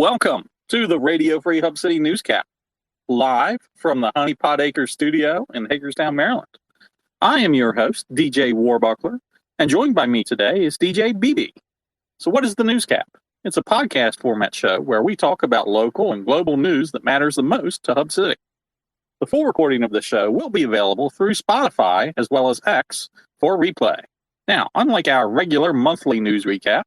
Welcome to the Radio Free Hub City Newscap, live from the Honey Pot Acres studio in Hagerstown, Maryland. I am your host, DJ Warbuckler, and joined by me today is DJ BB. So what is the Newscap? It's a podcast format show where we talk about local and global news that matters the most to Hub City. The full recording of the show will be available through Spotify as well as X for replay. Now, unlike our regular monthly news recap,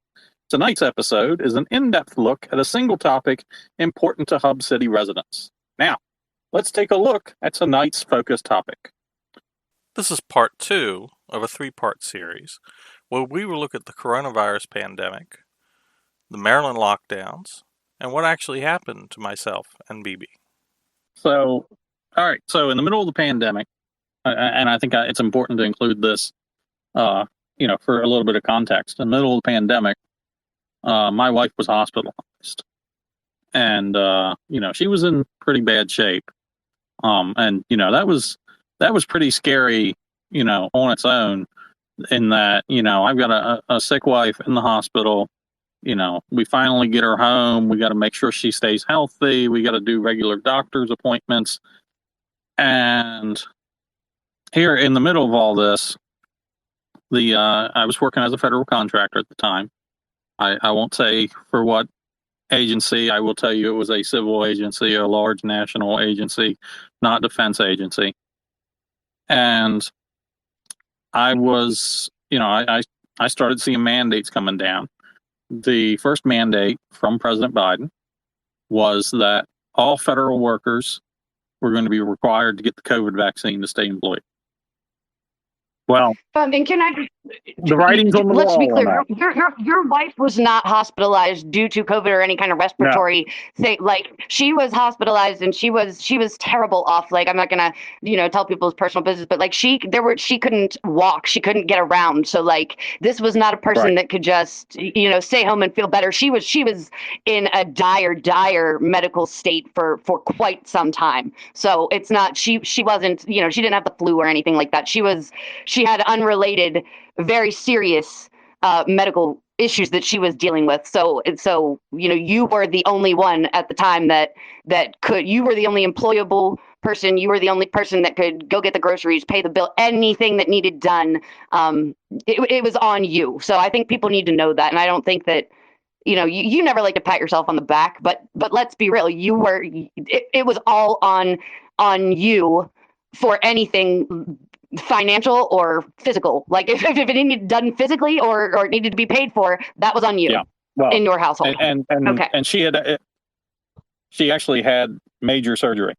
tonight's episode is an in-depth look at a single topic important to Hub City residents. Now, let's take a look at tonight's focus topic. This is part 2 of a 3-part series where we will look at the coronavirus pandemic, the Maryland lockdowns, and what actually happened to myself and BB. So, all right. So in the middle of the pandemic, and I think it's important to include this, for a little bit of context. In the middle of the pandemic, my wife was hospitalized, and she was in pretty bad shape. And that was pretty scary, on its own. In that, I've got a sick wife in the hospital. We finally get her home. We got to make sure she stays healthy. We got to do regular doctor's appointments. And here in the middle of all this, I was working as a federal contractor at the time. I won't say for what agency. I will tell you it was a civil agency, a large national agency, not defense agency. And I was, I started seeing mandates coming down. The first mandate from President Biden was that all federal workers were going to be required to get the COVID vaccine to stay employed. Well, and can I? The writing's on the wall. Let's be clear. Your wife was not hospitalized due to COVID or any kind of respiratory thing. Like, she was hospitalized and she was terrible off. Like, I'm not gonna tell people's personal business, but like she couldn't walk, she couldn't get around. So like, this was not a person that could just stay home and feel better. She was in a dire medical state for quite some time. So it's not she wasn't she didn't have the flu or anything like that. She had unrelated, very serious medical issues that she was dealing with. So you were the only one at the time that could. You were the only employable person. You were the only person that could go get the groceries, pay the bill, anything that needed done. It was on you. So I think people need to know that. And I don't think that you never like to pat yourself on the back, but let's be real. It was all on you for anything financial or physical. Like if it needed done physically or it needed to be paid for, that was on you. In your household. And she actually had major surgery.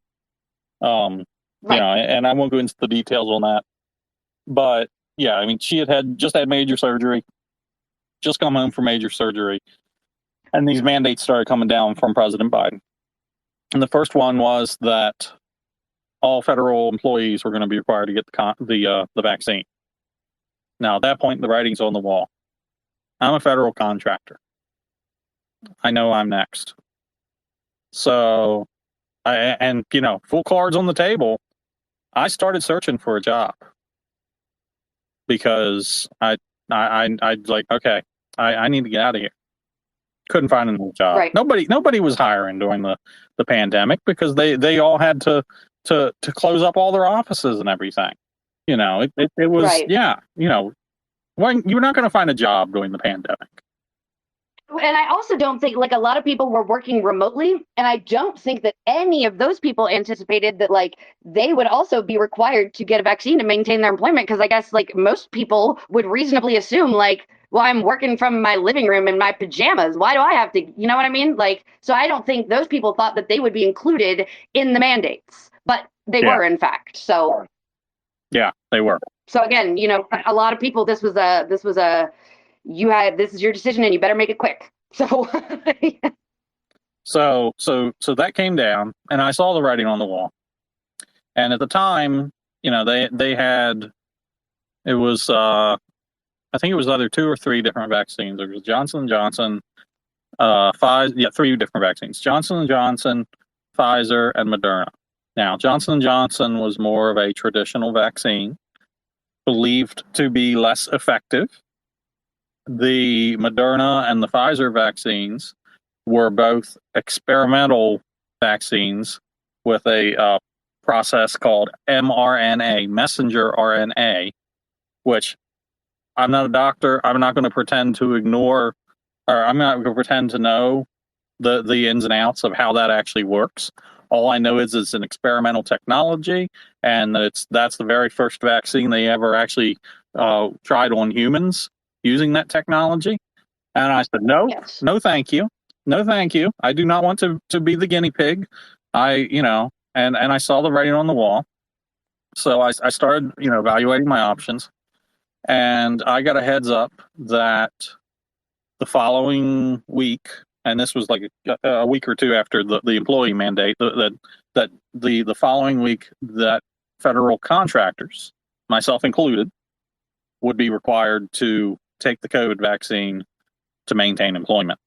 And I won't go into the details on that. But yeah, I mean, she had just had major surgery, just come home from major surgery, and these mandates started coming down from President Biden. And the first one was that all federal employees were going to be required to get the vaccine. Now, at that point, the writing's on the wall. I'm a federal contractor. I know I'm next. So, full cards on the table, I started searching for a job because I like, okay, I need to get out of here. Couldn't find a new job. Right. Nobody was hiring during the pandemic because they all had to close up all their offices and everything. It was, well, you're not going to find a job during the pandemic. And I also don't think, like, a lot of people were working remotely, and I don't think that any of those people anticipated that, like, they would also be required to get a vaccine to maintain their employment. Because I guess, like, most people would reasonably assume, like, well, I'm working from my living room in my pajamas. Why do I have to, you know what I mean? Like, so I don't think those people thought that they would be included in the mandates, but they were, in fact. So yeah, they were. So again, a lot of people, this is your decision and you better make it quick. So so that came down and I saw the writing on the wall. And at the time, they had, it was I think it was either 2 or 3 different vaccines. There was Johnson & Johnson, Pfizer, 3 different vaccines. Johnson & Johnson, Pfizer, and Moderna. Now, Johnson & Johnson was more of a traditional vaccine, believed to be less effective. The Moderna and the Pfizer vaccines were both experimental vaccines with a process called mRNA, messenger RNA, which I'm not a doctor. I'm not going to pretend to ignore, or I'm not going to pretend to know the ins and outs of how that actually works. All I know is it's an experimental technology, and that's the very first vaccine they ever actually tried on humans using that technology. And I said, no, Yes. no, thank you. No, thank you. I do not want to be the guinea pig. And I saw the writing on the wall. So I started, evaluating my options. And I got a heads up that the following week, and this was like a week or two after the employee mandate, that the following week that federal contractors, myself included, would be required to take the COVID vaccine to maintain employment.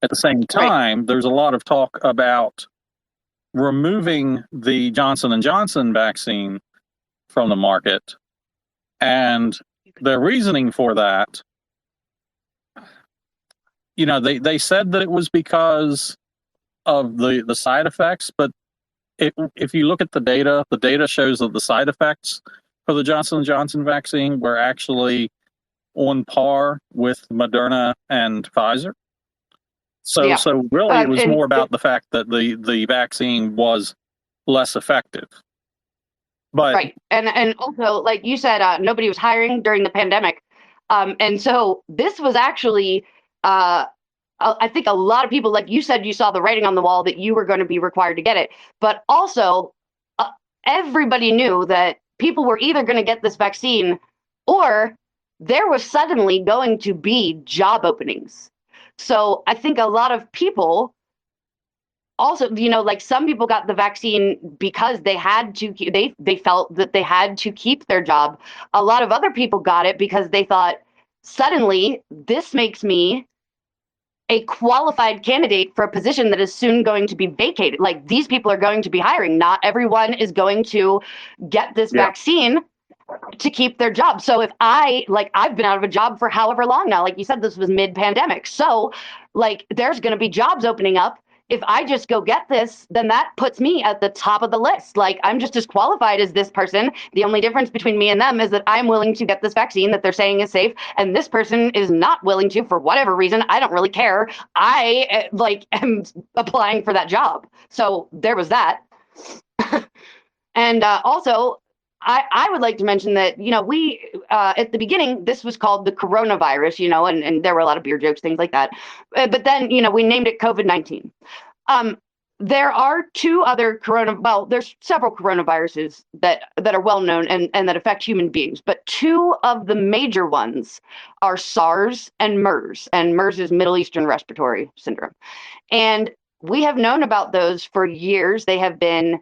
At the same time, there's a lot of talk about removing the Johnson & Johnson vaccine from the market. And their reasoning for that, they said that it was because of the side effects, but if you look at the data shows that the side effects for the Johnson & Johnson vaccine were actually on par with Moderna and Pfizer. So really it was more about the fact that the vaccine was less effective. But right. And also, like you said, nobody was hiring during the pandemic. And so this was actually, I think a lot of people, like you said, you saw the writing on the wall that you were going to be required to get it. But also, everybody knew that people were either going to get this vaccine or there was suddenly going to be job openings. So I think a lot of people also, like some people got the vaccine because they had to, they felt that they had to keep their job. A lot of other people got it because they thought, suddenly this makes me a qualified candidate for a position that is soon going to be vacated. Like, these people are going to be hiring. Not everyone is going to get this vaccine to keep their job. So if I've been out of a job for however long now, like you said, this was mid-pandemic. So like there's going to be jobs opening up. If I just go get this, then that puts me at the top of the list. Like, I'm just as qualified as this person. The only difference between me and them is that I'm willing to get this vaccine that they're saying is safe, and this person is not willing to for whatever reason. I don't really care. I am applying for that job. So there was that. And also, I would like to mention that, we, at the beginning, this was called the coronavirus, and there were a lot of beer jokes, things like that. But then, we named it COVID-19. There are two other there's several coronaviruses that are well known and that affect human beings, but two of the major ones are SARS and MERS, and MERS is Middle Eastern Respiratory Syndrome. And we have known about those for years. They have been,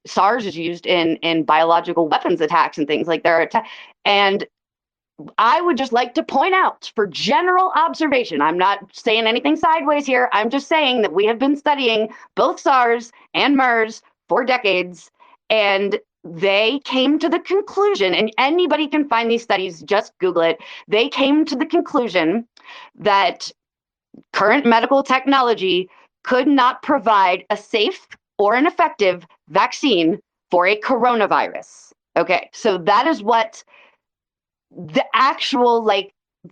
SARS is used in biological weapons attacks and things like that. And I would just like to point out, for general observation, I'm not saying anything sideways here. I'm just saying that we have been studying both SARS and MERS for decades, and they came to the conclusion, and anybody can find these studies, just Google it. They came to the conclusion that current medical technology could not provide a safe or an effective vaccine for a coronavirus. Okay, so that is what the actual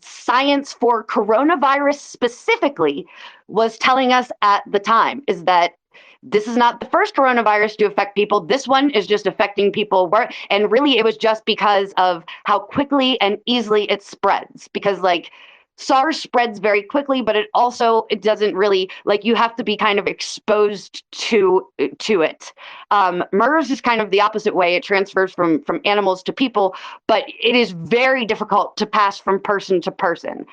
science for coronavirus specifically was telling us at the time, is that this is not the first coronavirus to affect people. This one is just affecting people. And really, it was just because of how quickly and easily it spreads. Because SARS spreads very quickly, but it doesn't really, you have to be kind of exposed to it. MERS is kind of the opposite way. It transfers from animals to people, but it is very difficult to pass from person to person.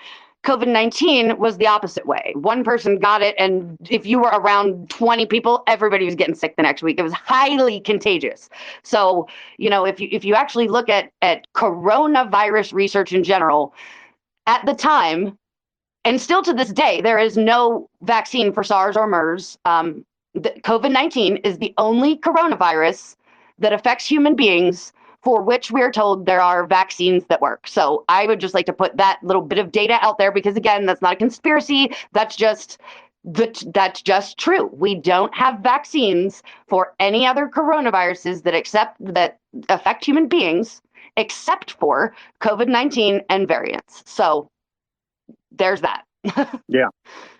COVID-19 was the opposite way. One person got it, and if you were around 20 people, everybody was getting sick the next week. It was highly contagious. So, if you actually look at coronavirus research in general, at the time, and still to this day, there is no vaccine for SARS or MERS. COVID-19 is the only coronavirus that affects human beings for which we're told there are vaccines that work. So I would just like to put that little bit of data out there, because again, that's not a conspiracy. That's just true. We don't have vaccines for any other coronaviruses that affect human beings, except for COVID-19 and variants. So there's that. Yeah.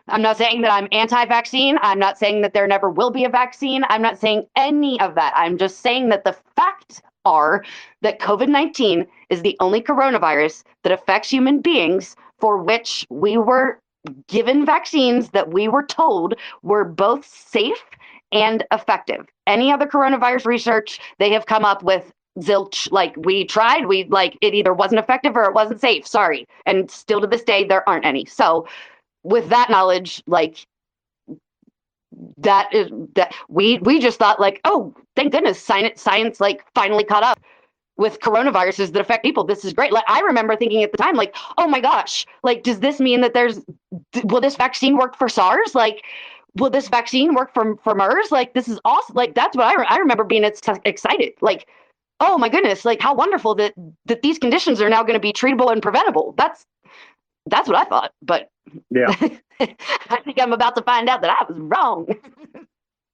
I'm not saying that I'm anti-vaccine. I'm not saying that there never will be a vaccine. I'm not saying any of that. I'm just saying that the facts are that COVID-19 is the only coronavirus that affects human beings for which we were given vaccines that we were told were both safe and effective. Any other coronavirus research, they have come up with zilch, like we tried, it either wasn't effective or it wasn't safe. Sorry. And still to this day, there aren't any. So with that knowledge, that we just thought oh, thank goodness science finally caught up with coronaviruses that affect people. This is great. I remember thinking at the time, oh my gosh, does this mean that will this vaccine work for SARS? Will this vaccine work for MERS? This is awesome. That's what I remember being excited. Oh my goodness, how wonderful that these conditions are now going to be treatable and preventable. That's what I thought. But yeah, I think I'm about to find out that I was wrong.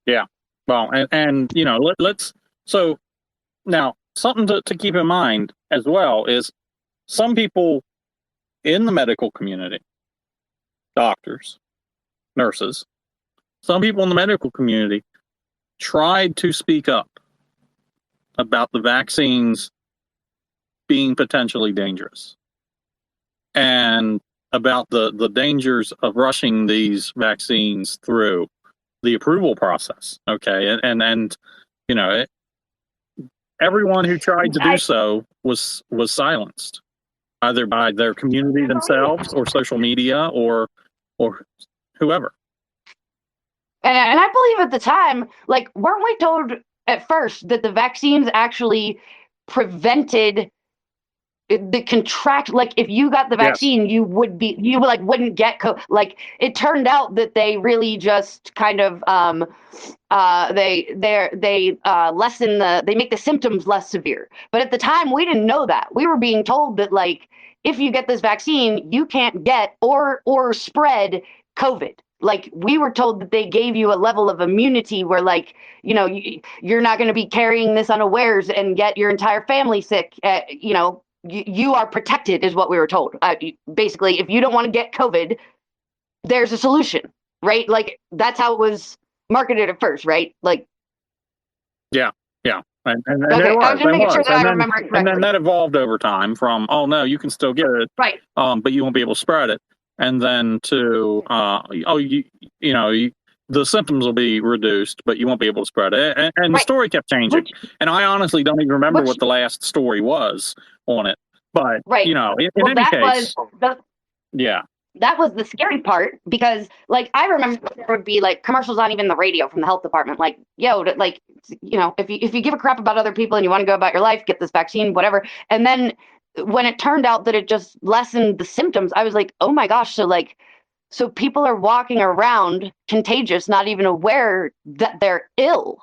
Yeah. Well, and let's, so now something to keep in mind as well is some people in the medical community, doctors, nurses, some people in the medical community tried to speak up about the vaccines being potentially dangerous and about the dangers of rushing these vaccines through the approval process. Okay. And everyone who tried to do so was silenced, either by their community themselves or social media or whoever. And I believe at the time, weren't we told at first that the vaccines actually prevented the contract? If you got the vaccine, yes, you wouldn't get it turned out that they really just kind of they lessen they make the symptoms less severe. But at the time we didn't know that. We were being told that if you get this vaccine, you can't get or spread COVID. We were told that they gave you a level of immunity where you're not going to be carrying this unawares and get your entire family sick. You are protected is what we were told. Basically, if you don't want to get COVID, there's a solution, right? That's how it was marketed at first, right? Yeah. And okay, I was going to make sure that I remember it correctly. And then that evolved over time from, oh no, you can still get it, right? But you won't be able to spread it. And then to, the symptoms will be reduced, but you won't be able to spread it. And right, the story kept changing. And I honestly don't even remember what the last story was on it. But, right, in any case, yeah. That was the scary part, because I remember there would be commercials on even the radio from the health department, if you give a crap about other people and you want to go about your life, get this vaccine, whatever. And then when it turned out that it just lessened the symptoms, I was oh my gosh, so people are walking around contagious, not even aware that they're ill.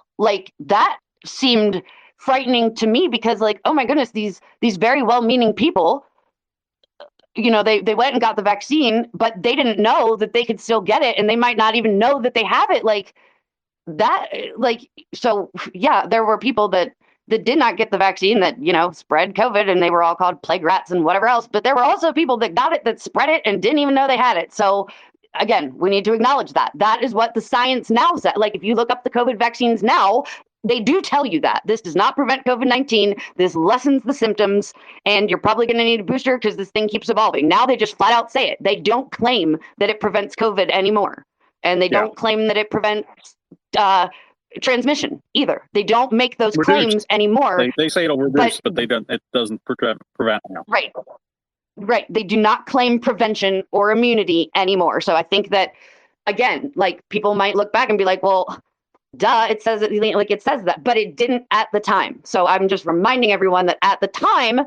That seemed frightening to me, because oh my goodness, these very well-meaning people, they went and got the vaccine, but they didn't know that they could still get it, and they might not even know that they have it. So yeah, there were people that did not get the vaccine that, spread COVID, and they were all called plague rats and whatever else. But there were also people that got it that spread it and didn't even know they had it. So again, we need to acknowledge that. That is what the science now says. If you look up the COVID vaccines now, they do tell you that this does not prevent COVID-19. This lessens the symptoms, and you're probably going to need a booster because this thing keeps evolving. Now they just flat out say it. They don't claim that it prevents COVID anymore, and they don't claim that it prevents transmission either. They don't make those claims anymore. They say it'll reduce, but they don't. It doesn't prevent now. Right. They do not claim prevention or immunity anymore. So I think that, again, people might look back and be well, duh, it says it says that, but it didn't at the time. So I'm just reminding everyone that at the time,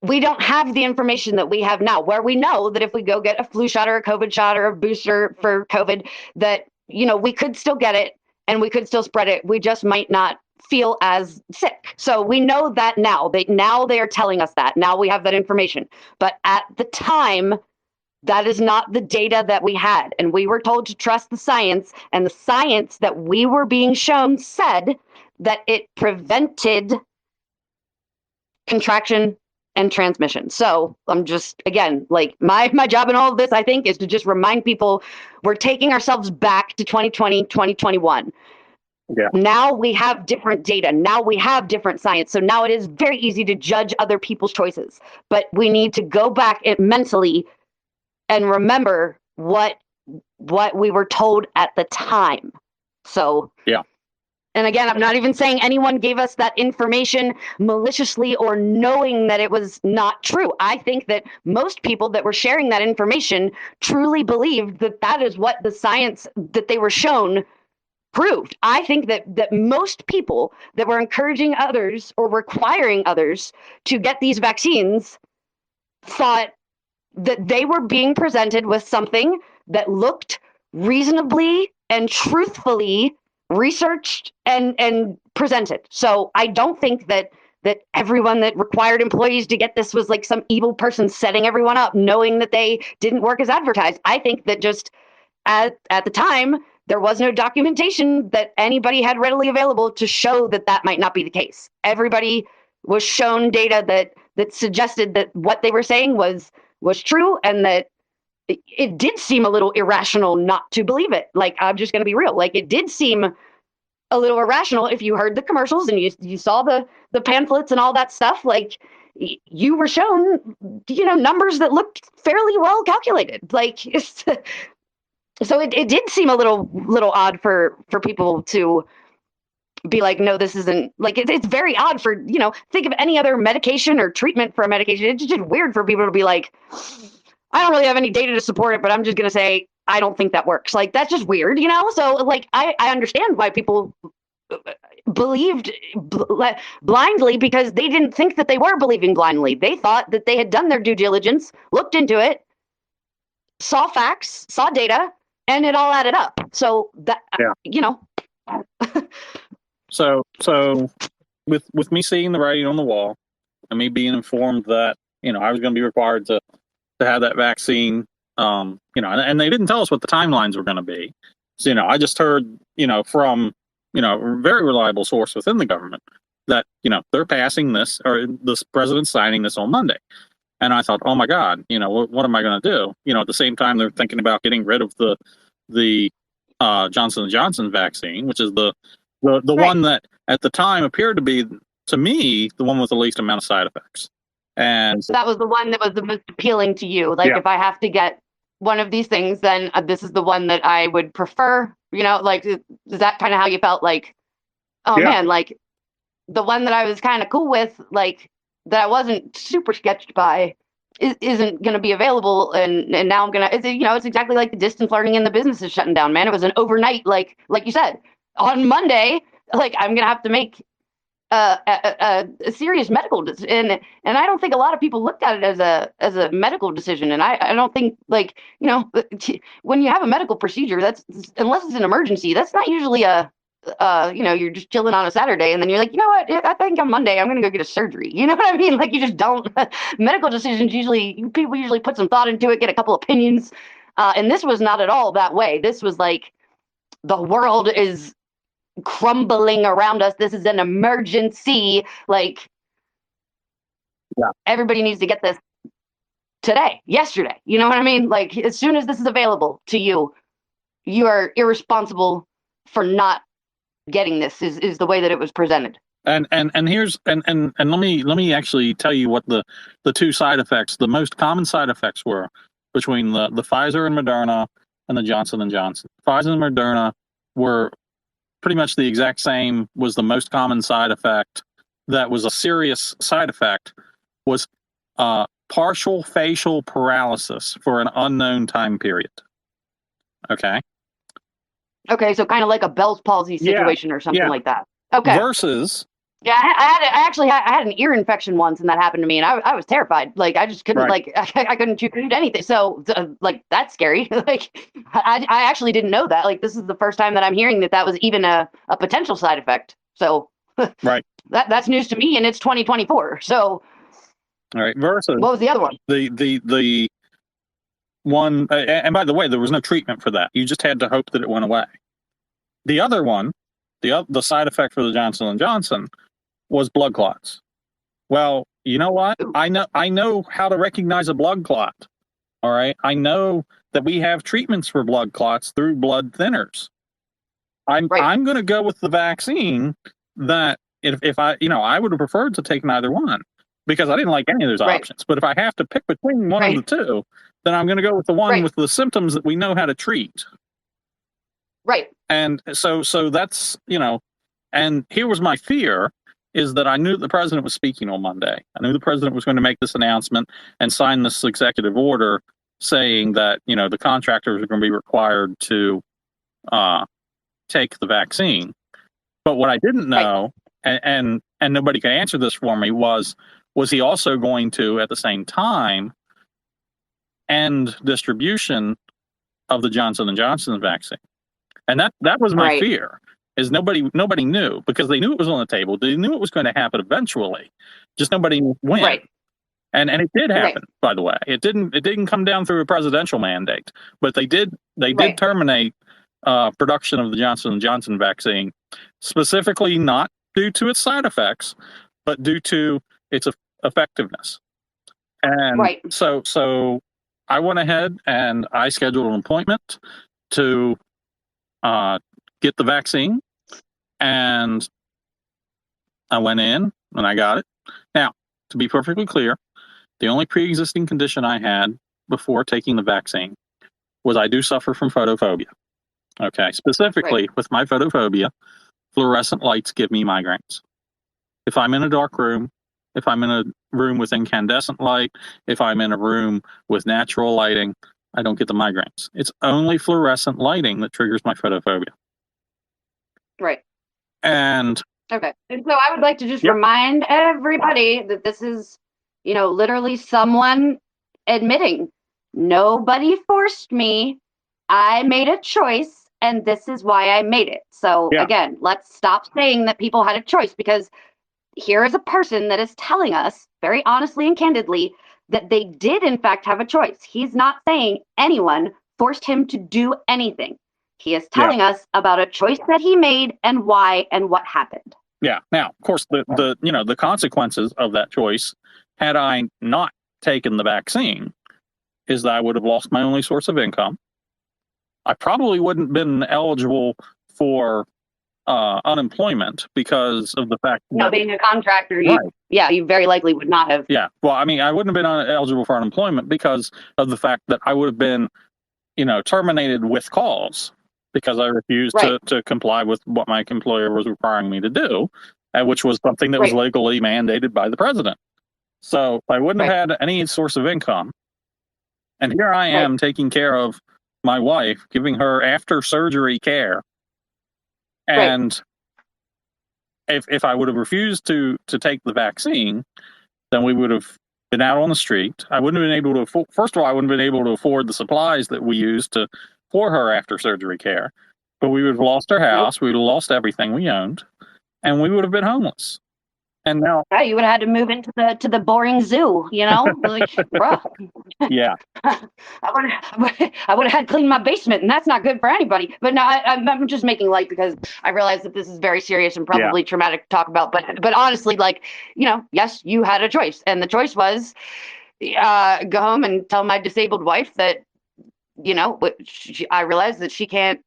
we don't have the information that we have now, where we know that if we go get a flu shot or a COVID shot or a booster for COVID, that, we could still get it and we could still spread it. We just might not feel as sick. So we know that now. Now they are telling us that. Now we have that information. But at the time, that is not the data that we had. And we were told to trust the science. And the science that we were being shown said that it prevented contraction and transmission. So I'm just, again, like my job in all of this, I think, is to just remind people we're taking ourselves back to 2020, 2021. Yeah. Now we have different data. Now we have different science. So now it is very easy to judge other people's choices. But we need to go back mentally and remember what we were told at the time. So yeah. And again, I'm not even saying anyone gave us that information maliciously or knowing that it was not true. I think that most people that were sharing that information truly believed that that is what the science that they were shown proved. I think that most people that were encouraging others or requiring others to get these vaccines thought that they were being presented with something that looked reasonably and truthfully researched and presented. So I don't think that everyone that required employees to get this was like some evil person setting everyone up, knowing that they didn't work as advertised. I think that just at the time, there was no documentation that anybody had readily available to show that that might not be the case. Everybody was shown data that suggested that what they were saying was true, and that it did seem a little irrational not to believe it. Like, I'm just going to be real. Like, it did seem a little irrational if you heard the commercials and you saw the pamphlets and all that stuff. Like, you were shown, numbers that looked fairly well calculated. Like, so it did seem a little odd for people to be like, no, this isn't, like, it's very odd for, think of any other medication or treatment for a medication. It's just weird for people to be like, I don't really have any data to support it, but I'm just going to say, I don't think that works. Like, that's just weird, So, like, I understand why people believed blindly, because they didn't think that they were believing blindly. They thought that they had done their due diligence, looked into it, saw facts, saw data, and it all added up. So that, So with me seeing the writing on the wall and me being informed that, I was going to be required to have that vaccine, and they didn't tell us what the timelines were going to be. So, I just heard, from, a very reliable source within the government that, they're passing this, or this president's signing this on Monday. And I thought, oh my God, what am I going to do? At the same time, they're thinking about getting rid of the Johnson & Johnson vaccine, which is the right. one that at the time appeared to be, to me, the one with the least amount of side effects. And so that was the one that was the most appealing to you. Like, if I have to get one of these things, then this is the one that I would prefer. Like, is that kind of how you felt? Like, oh man, like the one that I was kind of cool with, like that I wasn't super sketched by, isn't going to be available. And now I'm going to, it's exactly like the distance learning and the business is shutting down, man. It was an overnight, like you said, on Monday, like I'm going to have to make a serious medical decision, and I don't think a lot of people looked at it as a medical decision. And I don't think, like, when you have a medical procedure, that's, unless it's an emergency, that's not usually you're just chilling on a Saturday and then you're like, you know what, I think on Monday I'm gonna go get a surgery. You know what I mean? Like, you just don't. Medical decisions people usually put some thought into it, get a couple opinions, and this was not at all that way. This was like, the world is crumbling around us. This is an emergency. Like, everybody needs to get this today, yesterday. You know what I mean? Like, as soon as this is available to you, you are irresponsible for not getting this, is the way that it was presented. And here's and let me actually tell you what the two side effects, the most common side effects were between the Pfizer and Moderna and the Johnson & Johnson. Pfizer and Moderna were pretty much the exact same. Was the most common side effect that was a serious side effect was partial facial paralysis for an unknown time period. Okay, so kind of like a Bell's palsy situation or something like that. Okay. Versus, I had an ear infection once, and that happened to me, and I was terrified. Like, I just couldn't, right. I couldn't chew anything. So, like, that's scary. Like, I actually didn't know that. Like, this is the first time that I'm hearing that was even a potential side effect. So, Right. That's news to me, and it's 2024. So, All right. Versus what was the other one? the one, and by the way, there was no treatment for that. You just had to hope that it went away. The other one, the side effect for the Johnson & Johnson was blood clots. Well, you know what? I know how to recognize a blood clot. All right. I know that we have treatments for blood clots through blood thinners. I'm going to go with the vaccine that if I would have preferred to take neither one because I didn't like any of those options. But if I have to pick between one of the two, then I'm going to go with the one with the symptoms that we know how to treat. Right. And so that's, and here was my fear is that I knew the president was speaking on Monday. I knew the president was going to make this announcement and sign this executive order saying that, the contractors are going to be required to take the vaccine. But what I didn't know, and nobody can answer this for me, was he also going to, at the same time, end distribution of the Johnson & Johnson vaccine? And that was my fear, is nobody knew, because they knew it was on the table. They knew it was going to happen eventually. Just nobody knew when. Right. And it did happen, by the way. It didn't come down through a presidential mandate, but they did terminate production of the Johnson & Johnson vaccine, specifically not due to its side effects, but due to its effectiveness. And so I went ahead and I scheduled an appointment to get the vaccine, and I went in and I got it. Now, to be perfectly clear, the only pre-existing condition I had before taking the vaccine was I do suffer from photophobia. Okay, specifically with my photophobia, fluorescent lights give me migraines. If I'm in a dark room, if I'm in a room with incandescent light, if I'm in a room with natural lighting, I don't get the migraines. It's only fluorescent lighting that triggers my photophobia. Right. And okay. And so I would like to just remind everybody that this is, literally someone admitting, nobody forced me. I made a choice, and this is why I made it. So again, let's stop saying that people had a choice, because here is a person that is telling us very honestly and candidly that they did in fact have a choice. He's not saying anyone forced him to do anything. He is telling us about a choice that he made and why and what happened. Yeah. Now, of course, the consequences of that choice, had I not taken the vaccine, is that I would have lost my only source of income. I probably wouldn't have been eligible for unemployment because of the fact that being a contractor, you very likely would not have. Yeah. Well, I mean, I wouldn't have been eligible for unemployment because of the fact that I would have been, terminated with cause because I refused to comply with what my employer was requiring me to do, which was something that was legally mandated by the president. So I wouldn't have had any source of income. And here I am taking care of my wife, giving her after surgery care. And if I would have refused to take the vaccine, then we would have been out on the street. I wouldn't have been able to first of all, I wouldn't have been able to afford the supplies that we used for her after surgery care. But we would have lost our house, we would have lost everything we owned, and we would have been homeless. And now you would have had to move into the boring zoo, like, bruh. Yeah. I would have had to clean my basement, and that's not good for anybody. But no, I'm just making light because I realize that this is very serious and probably traumatic to talk about. But honestly, yes, you had a choice, and the choice was go home and tell my disabled wife that, I realize that she can't.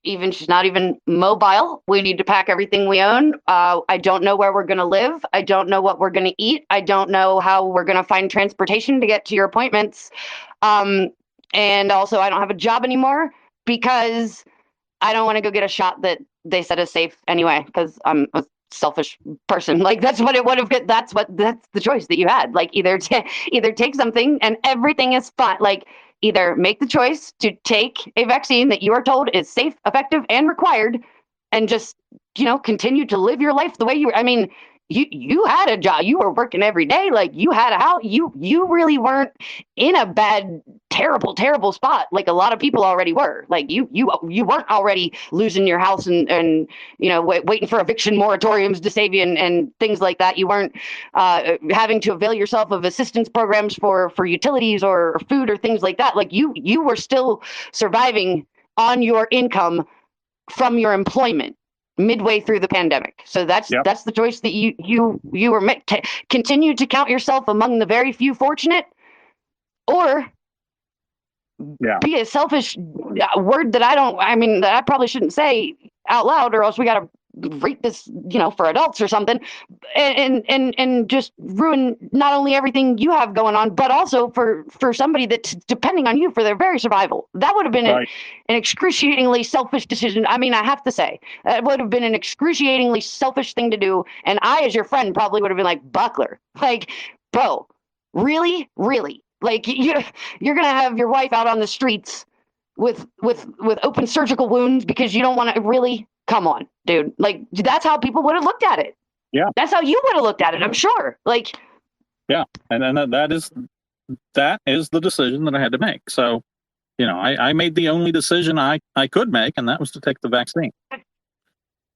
She's not even mobile. We need to pack everything we own. I don't know where we're going to live. I don't know what we're going to eat. I don't know how we're going to find transportation to get to your appointments. And also, I don't have a job anymore because I don't want to go get a shot that they said is safe anyway, because I'm a selfish person. Like, that's what it would have been. That's the choice that you had. Like, either take something and everything is fine. Like, either make the choice to take a vaccine that you are told is safe, effective, and required, and just, continue to live your life the way you had a job, you were working every day, like you had a house, you really weren't in a bad, terrible spot like a lot of people already were. Like you weren't already losing your house and waiting for eviction moratoriums to save you and things like that. You weren't having to avail yourself of assistance programs for utilities or food or things like that. Like you were still surviving on your income from your employment midway through the pandemic. So that's the choice that you were meant to continue to count yourself among the very few fortunate, or be a selfish word that I probably shouldn't say out loud, or else we got to rate this, for adults or something, and just ruin not only everything you have going on, but also for somebody that's depending on you for their very survival. That would have been an excruciatingly selfish decision. I have to say, that would have been an excruciatingly selfish thing to do. And I, as your friend, probably would have been like, Buckler, like, bro, really? Like, you're going to have your wife out on the streets with open surgical wounds because you don't want to really? Come on, dude. Like, that's how people would have looked at it. Yeah. That's how you would have looked at it, I'm sure. Like, yeah. And that is the decision that I had to make. So, I made the only decision I could make, and that was to take the vaccine.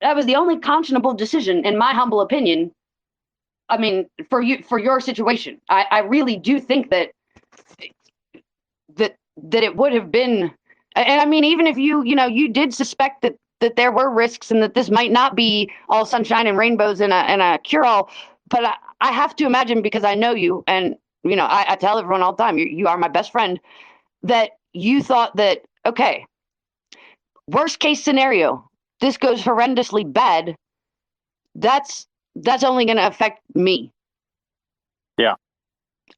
That was the only conscionable decision, in my humble opinion. I mean, for your situation, I really do think that it would have been, and I mean, even if you did suspect that there were risks and that this might not be all sunshine and rainbows and a cure-all, but I have to imagine, because I know you, and I tell everyone all the time, you are my best friend, that you thought that, okay, worst case scenario, this goes horrendously bad, that's only going to affect me. Yeah.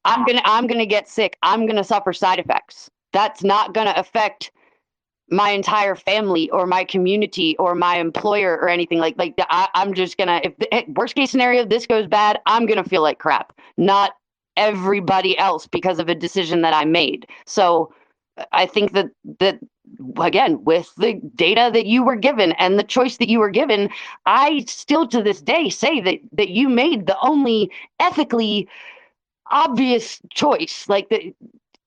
I'm going to get sick. I'm going to suffer side effects. That's not going to affect my entire family or my community or my employer or anything like that. I'm just going to, if worst case scenario, this goes bad, I'm going to feel like crap, not everybody else, because of a decision that I made. So I think that again, with the data that you were given and the choice that you were given, I still to this day say that you made the only ethically obvious choice. Like,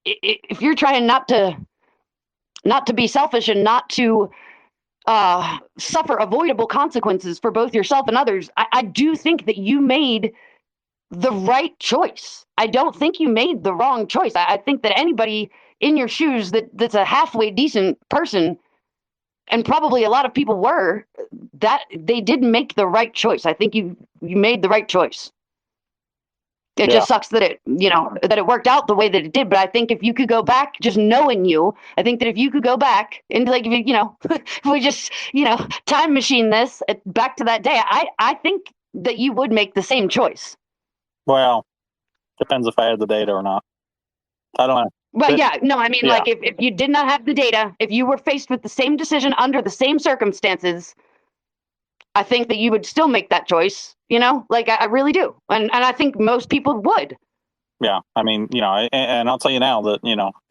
if you're trying not to be selfish and not to suffer avoidable consequences for both yourself and others, I do think that you made the right choice. I don't think you made the wrong choice. I think that anybody in your shoes that's a halfway decent person, and probably a lot of people were, that they didn't make the right choice. I think you made the right choice. It just sucks that it worked out the way that it did. But I think if you could go back, just knowing you, I think that if you could go back and if we just, time machine this back to that day, I think that you would make the same choice. Well, depends if I had the data or not. I don't know. Well, like if you did not have the data, if you were faced with the same decision under the same circumstances, I think that you would still make that choice, I really do. And I think most people would. Yeah. I mean, and I'll tell you now that,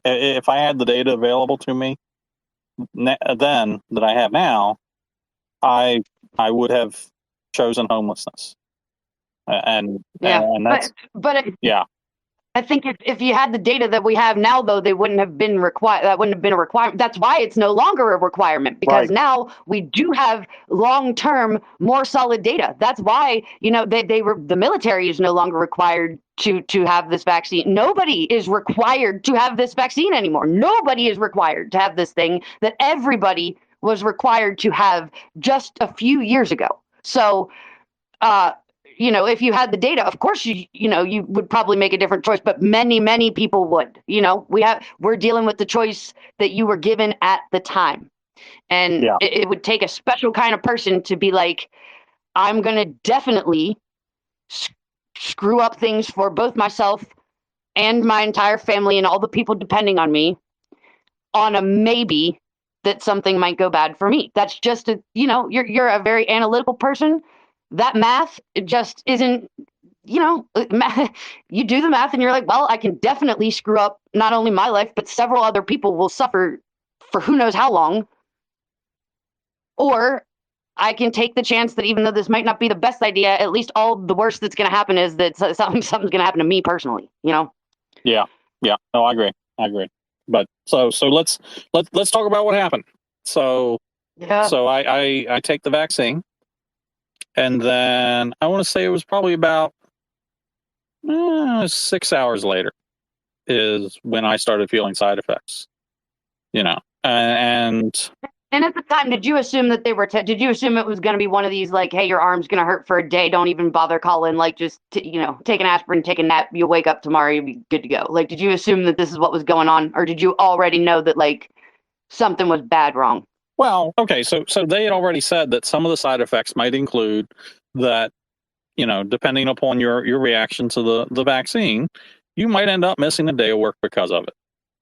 if I had the data available to me then that I have now, I would have chosen homelessness. And that's, I think if you had the data that we have now, though, they wouldn't have been required. That wouldn't have been a requirement. That's why it's no longer a requirement, because now we do have long-term, more solid data. That's why, the military is no longer required to have this vaccine. Nobody is required to have this vaccine anymore. Nobody is required to have this thing that everybody was required to have just a few years ago. So, if you had the data, of course, you would probably make a different choice, but many, many people would. We're dealing with the choice that you were given at the time. And it would take a special kind of person to be like, I'm going to definitely screw up things for both myself and my entire family and all the people depending on me on a maybe that something might go bad for me. That's just you're a very analytical person. That math, it just isn't, you do the math and you're like, well, I can definitely screw up not only my life, but several other people will suffer for who knows how long. Or I can take the chance that even though this might not be the best idea, at least all the worst that's going to happen is that something's going to happen to me personally, you know? Yeah. No, I agree. But so let's talk about what happened. So Yeah. I take the vaccine, and then I want to say it was probably about 6 hours later is when I started feeling side effects. You know, and at the time, did you assume that they were? Did you assume it was going to be one of these like, hey, your arm's going to hurt for a day? Don't even bother calling. Like, just take an aspirin, take a nap. You'll wake up tomorrow. You'll be good to go. Like, did you assume that this is what was going on, or did you already know that like something was bad wrong? Well, okay, so they had already said that some of the side effects might include that, depending upon your reaction to the vaccine, you might end up missing a day of work because of it.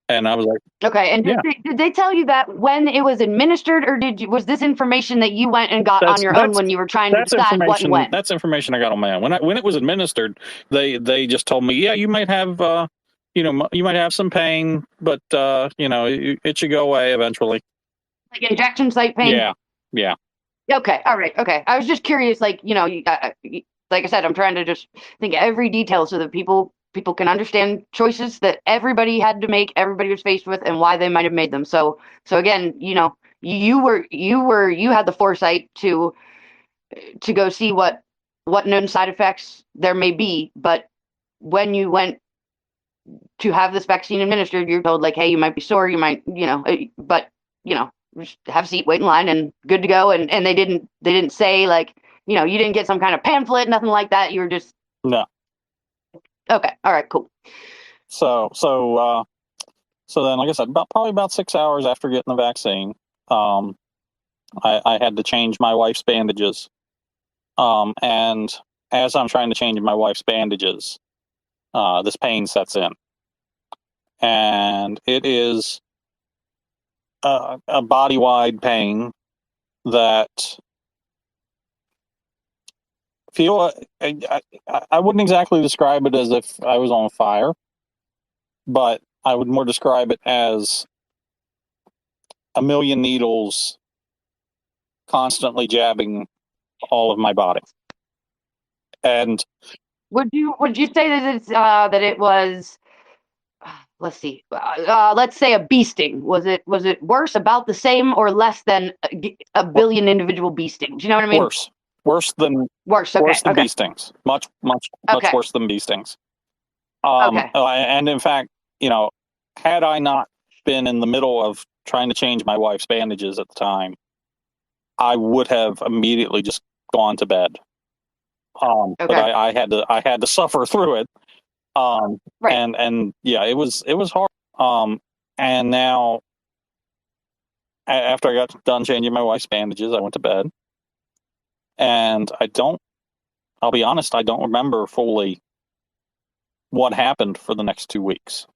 And I was like, okay. And did they tell you that when it was administered, or was this information that you went and got on your own when you were trying to decide what and when? That's information I got on my own. When it was administered, they just told me, yeah, you might have you might have some pain, but it should go away eventually. Like injection site pain? Yeah. Okay, all right, okay. I was just curious, like, like I said, I'm trying to just think every detail so that people can understand choices that everybody had to make, everybody was faced with, and why they might have made them. So again, you had the foresight to go see what known side effects there may be, but when you went to have this vaccine administered, you're told like, hey, you might be sore, you might, but just have a seat, wait in line, and good to go. And they didn't say like, you didn't get some kind of pamphlet, nothing like that. You were just no. Okay, all right, cool. So then, like I said, probably about 6 hours after getting the vaccine, I had to change my wife's bandages. And as I'm trying to change my wife's bandages, this pain sets in, and it is a body-wide pain that I wouldn't exactly describe it as if I was on fire, but I would more describe it as a million needles constantly jabbing all of my body. And would you say that it's that it was let's see, let's say a bee sting? Was it worse, about the same, or less than a billion individual bee stings? You know what I mean? Worse than bee stings. Much worse than bee stings. And in fact, had I not been in the middle of trying to change my wife's bandages at the time, I would have immediately just gone to bed. But I had to suffer through it. Right. And yeah, it was hard. And now, after I got done changing my wife's bandages, I went to bed. And I'll be honest, I don't remember fully what happened for the next 2 weeks.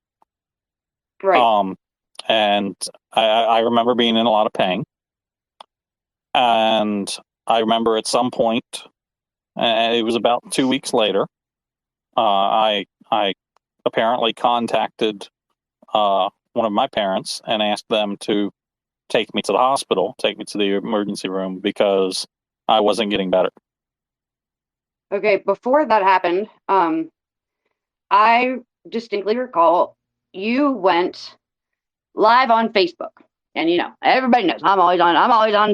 Right. And I remember being in a lot of pain. And I remember at some point, it was about 2 weeks later, I apparently contacted one of my parents and asked them to take me to the hospital, take me to the emergency room, because I wasn't getting better. Okay, before that happened, I distinctly recall you went live on Facebook. And everybody knows I'm always on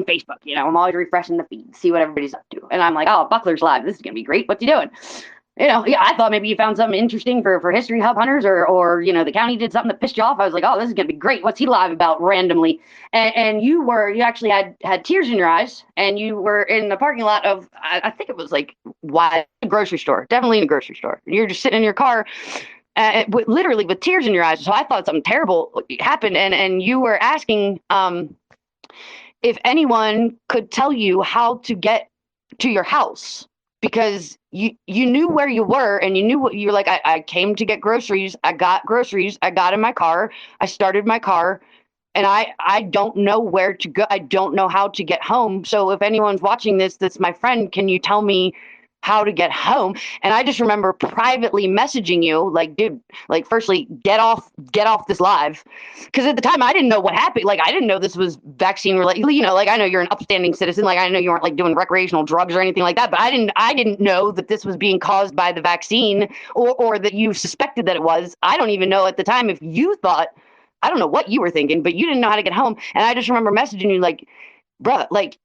Facebook. I'm always refreshing the feed, see what everybody's up to. And I'm like, oh, Buckler's live. This is gonna be great. What's he doing? I thought maybe you found something interesting for History Hub hunters, or the county did something that pissed you off. I was like, oh, this is gonna be great. What's he live about randomly? And you actually had tears in your eyes, and you were in the parking lot of, I think it was like a grocery store, definitely in a grocery store. You're just sitting in your car. Literally with tears in your eyes. So I thought something terrible happened, and you were asking if anyone could tell you how to get to your house, because you knew where you were, and you knew what you were like. I came to get groceries. I got groceries. I got in my car. I started my car, and I don't know where to go. I don't know how to get home. So if anyone's watching this, that's my friend, can you tell me how to get home. And I just remember privately messaging you like, dude, like, firstly, get off this live. Because at the time I didn't know what happened. Like, I didn't know this was vaccine related. You know, like, I know you're an upstanding citizen. Like, I know you weren't like doing recreational drugs or anything like that, but I didn't know that this was being caused by the vaccine, or that you suspected that it was. I don't even know at the time if you thought, I don't know what you were thinking, but you didn't know how to get home. And I just remember messaging you like, bruh, like,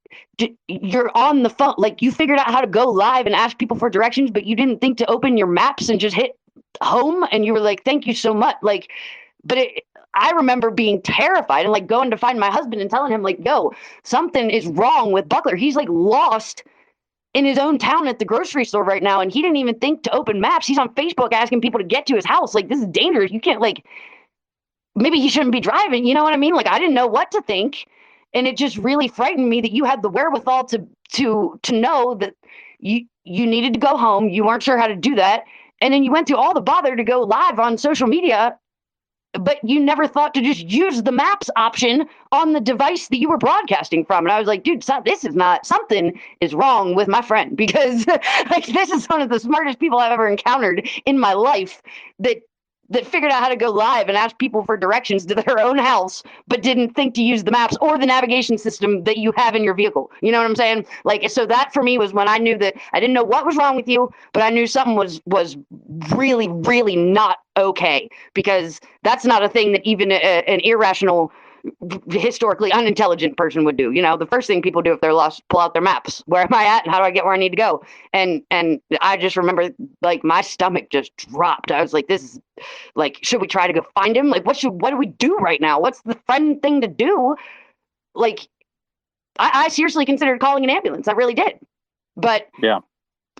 you're on the phone. Like, you figured out how to go live and ask people for directions, but you didn't think to open your maps and just hit home. And you were like, thank you so much. Like, but I remember being terrified and like going to find my husband and telling him like, yo, something is wrong with Buckler. He's like lost in his own town at the grocery store right now. And he didn't even think to open maps. He's on Facebook asking people to get to his house. Like, this is dangerous. You can't, like, maybe he shouldn't be driving. You know what I mean? Like, I didn't know what to think. And it just really frightened me that you had the wherewithal to know that you needed to go home. You weren't sure how to do that. And then you went through all the bother to go live on social media, but you never thought to just use the maps option on the device that you were broadcasting from. And I was like, dude, something is wrong with my friend, because like, this is one of the smartest people I've ever encountered in my life that figured out how to go live and ask people for directions to their own house, but didn't think to use the maps or the navigation system that you have in your vehicle. You know what I'm saying? Like, so that for me was when I knew that I didn't know what was wrong with you, but I knew something was really, really not okay, because that's not a thing that even an irrational, historically unintelligent person would do. You know, the first thing people do if they're lost, pull out their maps. Where am I at and how do I get where I need to go? And I just remember like my stomach just dropped. I was like, this is like, should we try to go find him? Like, what do we do right now? What's the fun thing to do? Like, I seriously considered calling an ambulance. I really did. But yeah,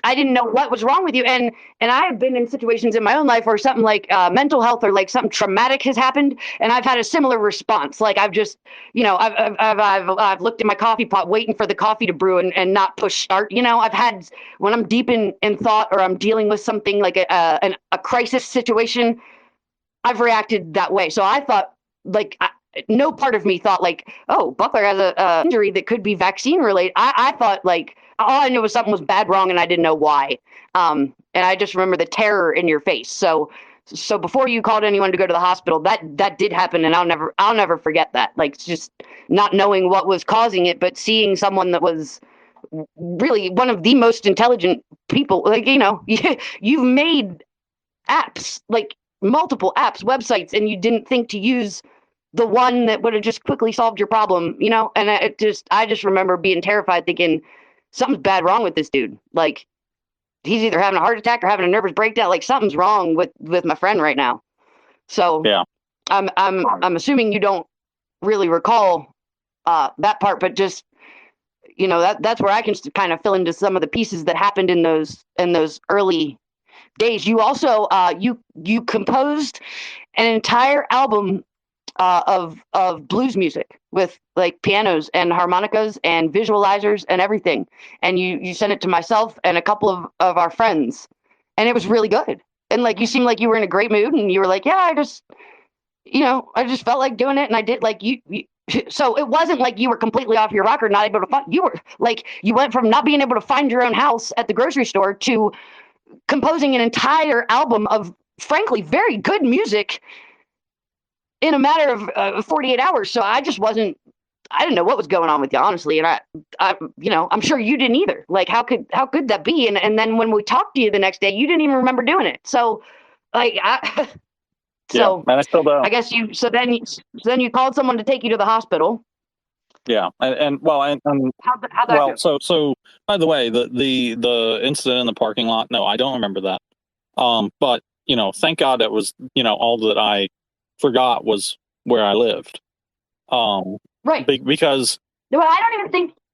I didn't know what was wrong with you. And I have been in situations in my own life where something like mental health or like something traumatic has happened, and I've had a similar response. Like, I've just, you know, I've looked in my coffee pot waiting for the coffee to brew and not push start. You know, I've had, when I'm deep in thought or I'm dealing with something like a crisis situation, I've reacted that way. So I thought, like, no part of me thought like, oh, Buckler has a injury that could be vaccine related. I thought like, all I knew was something was bad wrong and I didn't know why. And I just remember the terror in your face. So before you called anyone to go to the hospital, that did happen. And I'll never forget that. Like, just not knowing what was causing it, but seeing someone that was really one of the most intelligent people. Like, you know, you've made apps, like multiple apps, websites, and you didn't think to use the one that would have just quickly solved your problem, you know? And I just remember being terrified, thinking something's bad wrong with this dude. Like, he's either having a heart attack or having a nervous breakdown. Like, something's wrong with my friend right now. So yeah, I'm assuming you don't really recall that part, but just, you know, that's where I can kind of fill into some of the pieces that happened in those early days. You also you composed an entire album of blues music with like pianos and harmonicas and visualizers and everything, and you sent it to myself and a couple of our friends, and it was really good. And like, you seemed like you were in a great mood, and you were like, yeah, I just felt like doing it, and I did. Like, you so it wasn't like you were completely off your rocker, not able to find. You were like, you went from not being able to find your own house at the grocery store to composing an entire album of, frankly, very good music in a matter of 48 hours. So I didn't know what was going on with you, honestly. And I, you know, I'm sure you didn't either. Like, how could that be? And then when we talked to you the next day, you didn't even remember doing it. So like, yeah, and I still don't. I guess so then you called someone to take you to the hospital. Yeah. And How'd that well, go? so by the way, the incident in the parking lot, no, I don't remember that. But, you know, thank God it was, you know, all that I forgot was where I lived. Right. Because no, I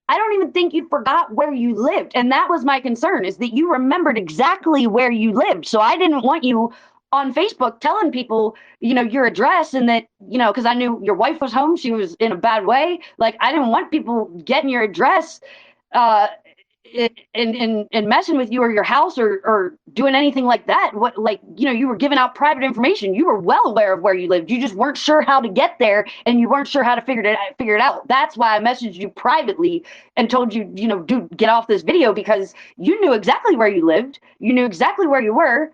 don't even think you forgot where you lived. And that was my concern, is that you remembered exactly where you lived. So I didn't want you on Facebook telling people, you know, your address, and that, you know, because I knew your wife was home, she was in a bad way. Like, I didn't want people getting your address and messing with you or your house or doing anything like that. What, like, you were giving out private information. You were well aware of where you lived. You just weren't sure how to get there, and you weren't sure how to figure it out. That's why I messaged you privately and told you, dude, get off this video, because you knew exactly where you lived. You knew exactly where you were.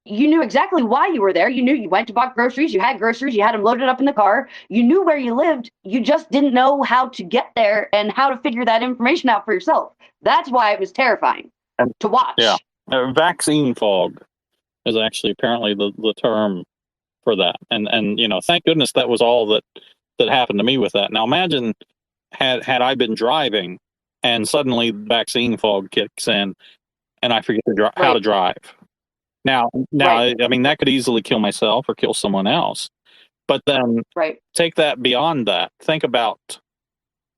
You knew exactly why you were there. You knew you went to buy groceries. You had groceries. You had them loaded up in the car. You knew where you lived. You just didn't know how to get there and how to figure that information out for yourself. That's why it was terrifying to watch. Yeah. Vaccine fog is actually apparently the term for that. And thank goodness that was all that happened to me with that. Now imagine had I been driving and suddenly vaccine fog kicks in and I forget how to drive. Now, right. I mean, that could easily kill myself or kill someone else. But then take that beyond that. Think about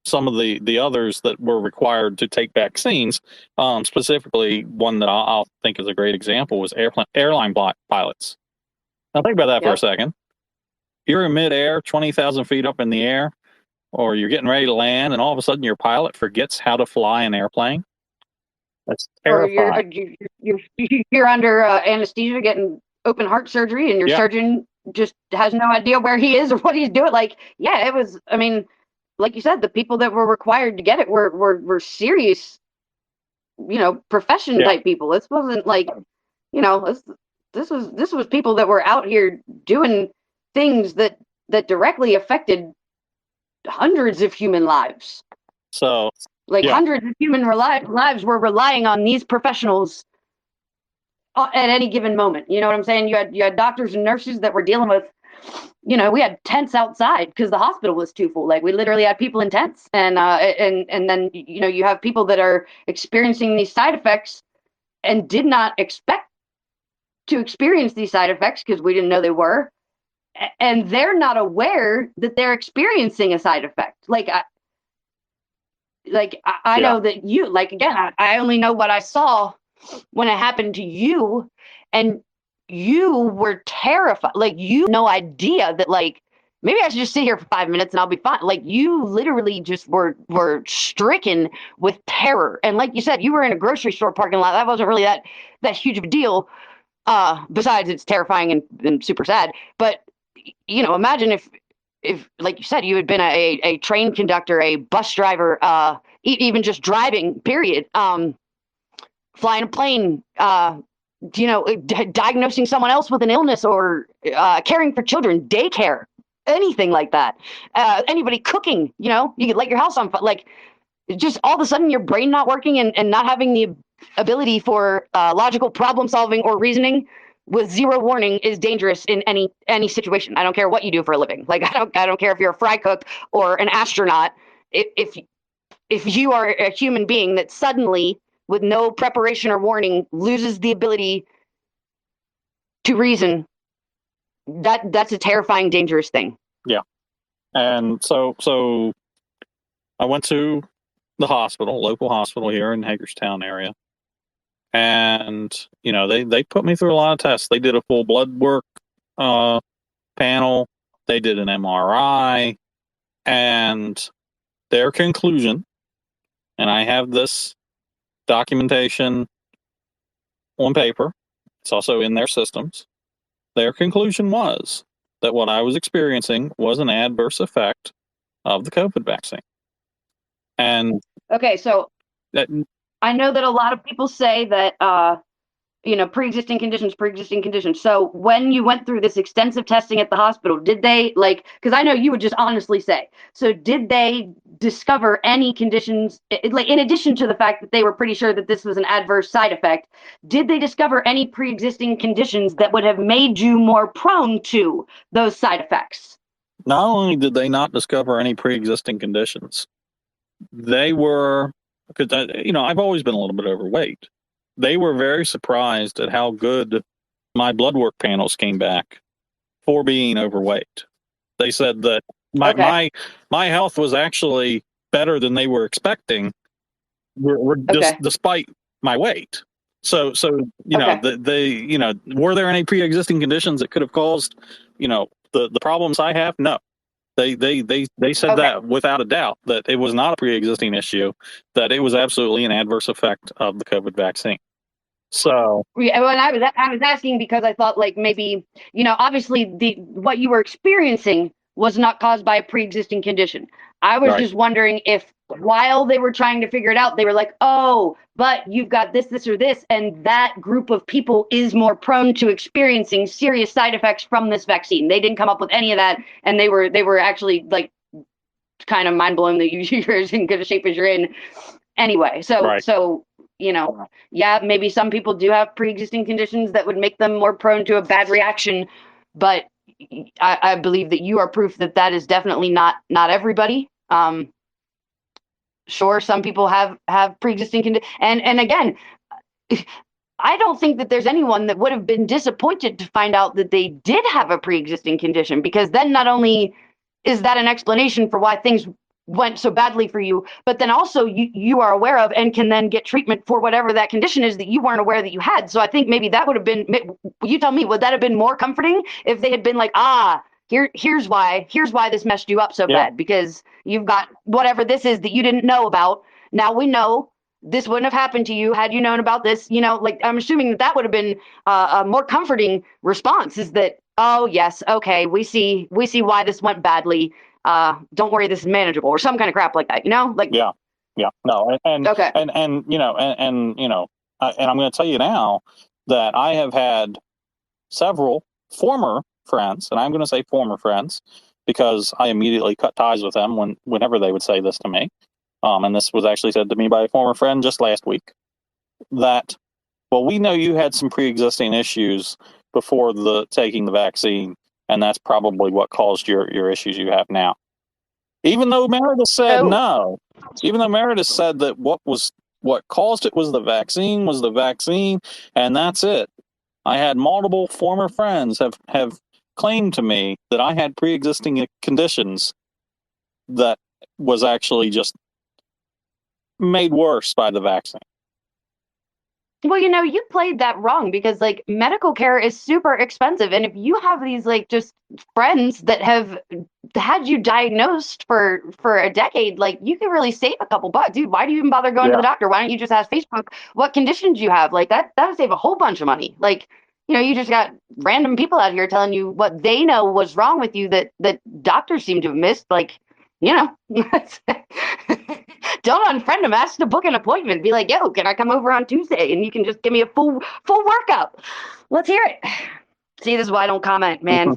some of the others that were required to take vaccines. Specifically, one that I'll think is a great example was airline pilots. Now, think about that for a second. You're in midair, 20,000 feet up in the air, or you're getting ready to land, and all of a sudden your pilot forgets how to fly an airplane. That's terrifying. Or you're under anesthesia getting open heart surgery, and your surgeon just has no idea where he is or what he's doing. Like, it was, I mean, like you said, the people that were required to get it were serious, profession type people. This wasn't like, this was people that were out here doing things that directly affected hundreds of human lives. So, hundreds of human lives were relying on these professionals at any given moment. You know what I'm saying? You had doctors and nurses that were dealing with, we had tents outside because the hospital was too full. Like, we literally had people in tents, and then you have people that are experiencing these side effects and did not expect to experience these side effects because we didn't know they were, and they're not aware that they're experiencing a side effect. I know that you, again, I only know what I saw when it happened to you, and you were terrified. You had no idea that, maybe I should just sit here for 5 minutes and I'll be fine. You literally just were stricken with terror. And like you said, you were in a grocery store parking lot. That wasn't really that huge of a deal. Besides, it's terrifying and super sad. But, imagine if, like you said, you had been a train conductor, a bus driver, even just driving, period, flying a plane, diagnosing someone else with an illness, or caring for children, daycare, anything like that. Anybody cooking, you could light your house on fire. Just all of a sudden your brain not working and not having the ability for logical problem solving or reasoning with zero warning is dangerous in any situation. I don't care what you do for a living. I don't care if you're a fry cook or an astronaut. If you are a human being that suddenly, with no preparation or warning, loses the ability to reason, that's a terrifying, dangerous thing. Yeah. And so I went to the local hospital here in Hagerstown area. And, they put me through a lot of tests. They did a full blood work panel. They did an MRI. And their conclusion, and I have this documentation on paper, it's also in their systems. Their conclusion was that what I was experiencing was an adverse effect of the COVID vaccine. And okay, so I know that a lot of people say that pre-existing conditions. So when you went through this extensive testing at the hospital, did they, because I know you would just honestly say, so did they discover any conditions, in addition to the fact that they were pretty sure that this was an adverse side effect, did they discover any pre-existing conditions that would have made you more prone to those side effects? Not only did they not discover any pre-existing conditions, they were, because I've always been a little bit overweight. They were very surprised at how good my blood work panels came back for being overweight. They said that my health was actually better than they were expecting, despite my weight. So were there any pre-existing conditions that could have caused the problems I have? No. They said that without a doubt, that it was not a pre-existing issue, that it was absolutely an adverse effect of the COVID vaccine. So yeah, well, I was asking because I thought like maybe, obviously what you were experiencing was not caused by a pre-existing condition. I was just wondering if while they were trying to figure it out, they were like, oh, but you've got this, or this, and that group of people is more prone to experiencing serious side effects from this vaccine. They didn't come up with any of that, and they were actually like kind of mind blowing that you're as in good a shape as you're in. Anyway, so yeah, maybe some people do have pre-existing conditions that would make them more prone to a bad reaction, but I believe that you are proof that is definitely not everybody. Sure, some people have pre-existing conditions, and again, I don't think that there's anyone that would have been disappointed to find out that they did have a pre-existing condition, because then not only is that an explanation for why things went so badly for you, but then also you are aware of and can then get treatment for whatever that condition is that you weren't aware that you had. So I think maybe that would have been, you tell me, would that have been more comforting if they had been like, here's why this messed you up so bad, because you've got whatever this is that you didn't know about. Now we know this wouldn't have happened to you had you known about this. Like I'm assuming that would have been a more comforting response, is that, oh yes, okay, we see why this went badly. Don't worry, this is manageable, or some kind of crap like that, like no, and okay, and I'm going to tell you now that I have had several former friends, and I'm going to say former friends because I immediately cut ties with them whenever they would say this to me. And this was actually said to me by a former friend just last week, that, well, we know you had some pre-existing issues before taking the vaccine, and that's probably what caused your issues you have now. Even though Meredith said no, even though Meredith said that what caused it was the vaccine, and that's it. I had multiple former friends have claimed to me that I had pre-existing conditions that was actually just made worse by the vaccine. Well, you played that wrong, because like medical care is super expensive. And if you have these like just friends that have had you diagnosed for a decade, like you can really save a couple bucks. Dude, why do you even bother going to the doctor? Why don't you just ask Facebook what conditions you have? Like that would save a whole bunch of money. Like, you just got random people out here telling you what they know was wrong with you that doctors seem to have missed. Like, don't unfriend them. Ask to book an appointment. Be like, yo, can I come over on Tuesday? And you can just give me a full workup. Let's hear it. See, this is why I don't comment, man.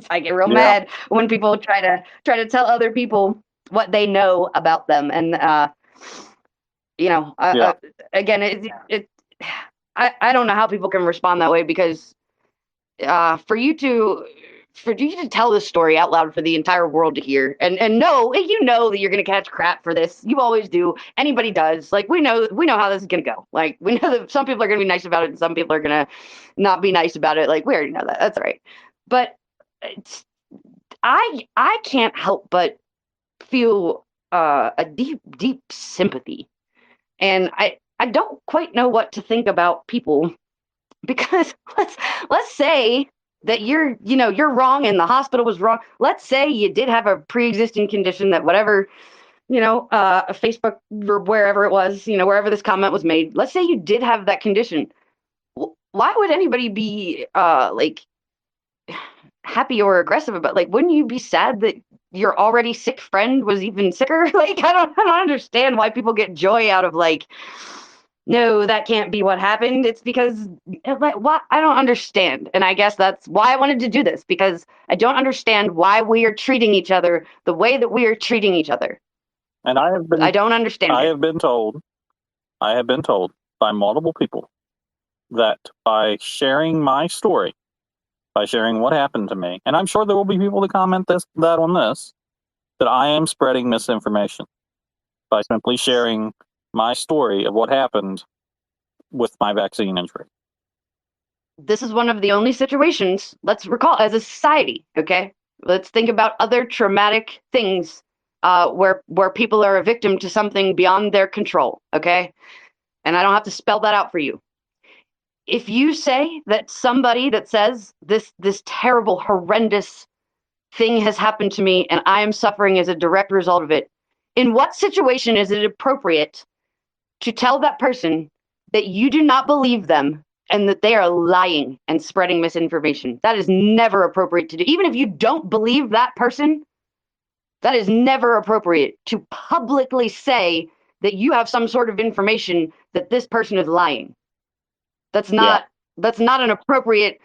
I get real mad when people try to tell other people what they know about them. And, again, I don't know how people can respond that way, because for you to tell this story out loud for the entire world to hear, and know that you're going to catch crap for this. You always do. Anybody does. Like, we know how this is going to go. Like, we know that some people are going to be nice about it and some people are going to not be nice about it. Like, we already know that. That's all right. But I can't help but feel a deep sympathy. And I don't quite know what to think about people, because let's say that you're wrong and the hospital was wrong. Let's say you did have a pre-existing condition that whatever, Facebook or wherever it was, wherever this comment was made. Let's say you did have that condition. Why would anybody be like happy or aggressive about? Like, wouldn't you be sad that your already sick friend was even sicker? Like, I don't understand why people get joy out of like, no, that can't be what happened. It's because, like, what? I don't understand. And I guess that's why I wanted to do this, because I don't understand why we are treating each other the way that we are treating each other. And I don't understand. I have been told by multiple people that by sharing my story, by sharing what happened to me, and I'm sure there will be people to comment that I am spreading misinformation by simply sharing my story of what happened with my vaccine injury. This is one of the only situations, let's recall, as a society, okay? Let's think about other traumatic things where people are a victim to something beyond their control, okay? And I don't have to spell that out for you. If you say that somebody that says this terrible, horrendous thing has happened to me and I am suffering as a direct result of it. In what situation is it appropriate to tell that person that you do not believe them and that they are lying and spreading misinformation? That is never appropriate to do. Even if you don't believe that person, that is never appropriate to publicly say that you have some sort of information that this person is lying. That's not an appropriate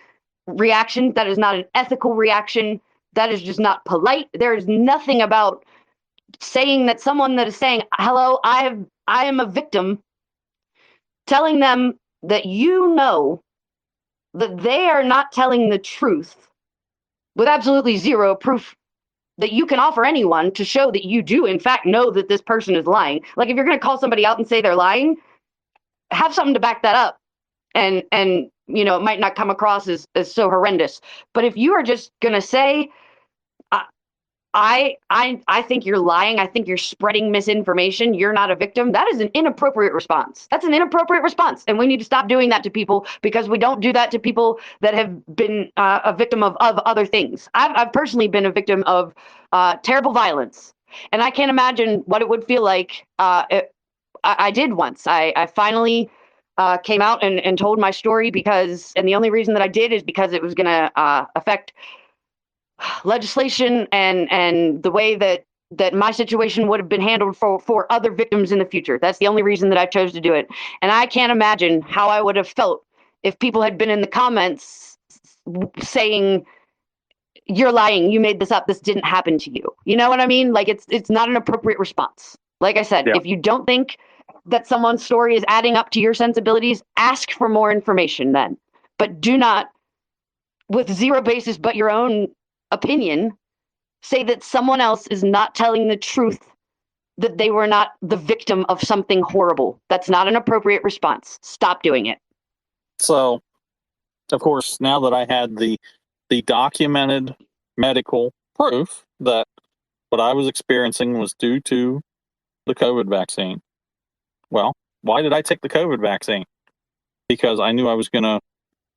reaction. That is not an ethical reaction. That is just not polite. There is nothing about saying that someone that is saying, hello, I am a victim, telling them that you know that they are not telling the truth with absolutely zero proof that you can offer anyone to show that you do in fact know that this person is lying. Like if you're going to call somebody out and say they're lying, have something to back that up. And you know, it might not come across as so horrendous. But if you are just going to say, I think you're lying, I think you're spreading misinformation, you're not a victim, that is an inappropriate response. That's an inappropriate response. And we need to stop doing that to people, because we don't do that to people that have been a victim of other things. I've personally been a victim of terrible violence. And I can't imagine what it would feel like. I did once. I finally came out and told my story, and the only reason that I did is because it was going to affect legislation and the way that my situation would have been handled for other victims in the future. That's the only reason that I chose to do it. And I can't imagine how I would have felt if people had been in the comments saying, you're lying, you made this up, this didn't happen to you. You know what I mean? Like it's not an appropriate response. Like I said, if you don't think that someone's story is adding up to your sensibilities, ask for more information then. But do not, with zero basis but your own opinion, say that someone else is not telling the truth, that they were not the victim of something horrible. That's not an appropriate response. Stop doing it. So, of course, now that I had the documented medical proof that what I was experiencing was due to the COVID vaccine, well, why did I take the COVID vaccine? Because I knew I was going to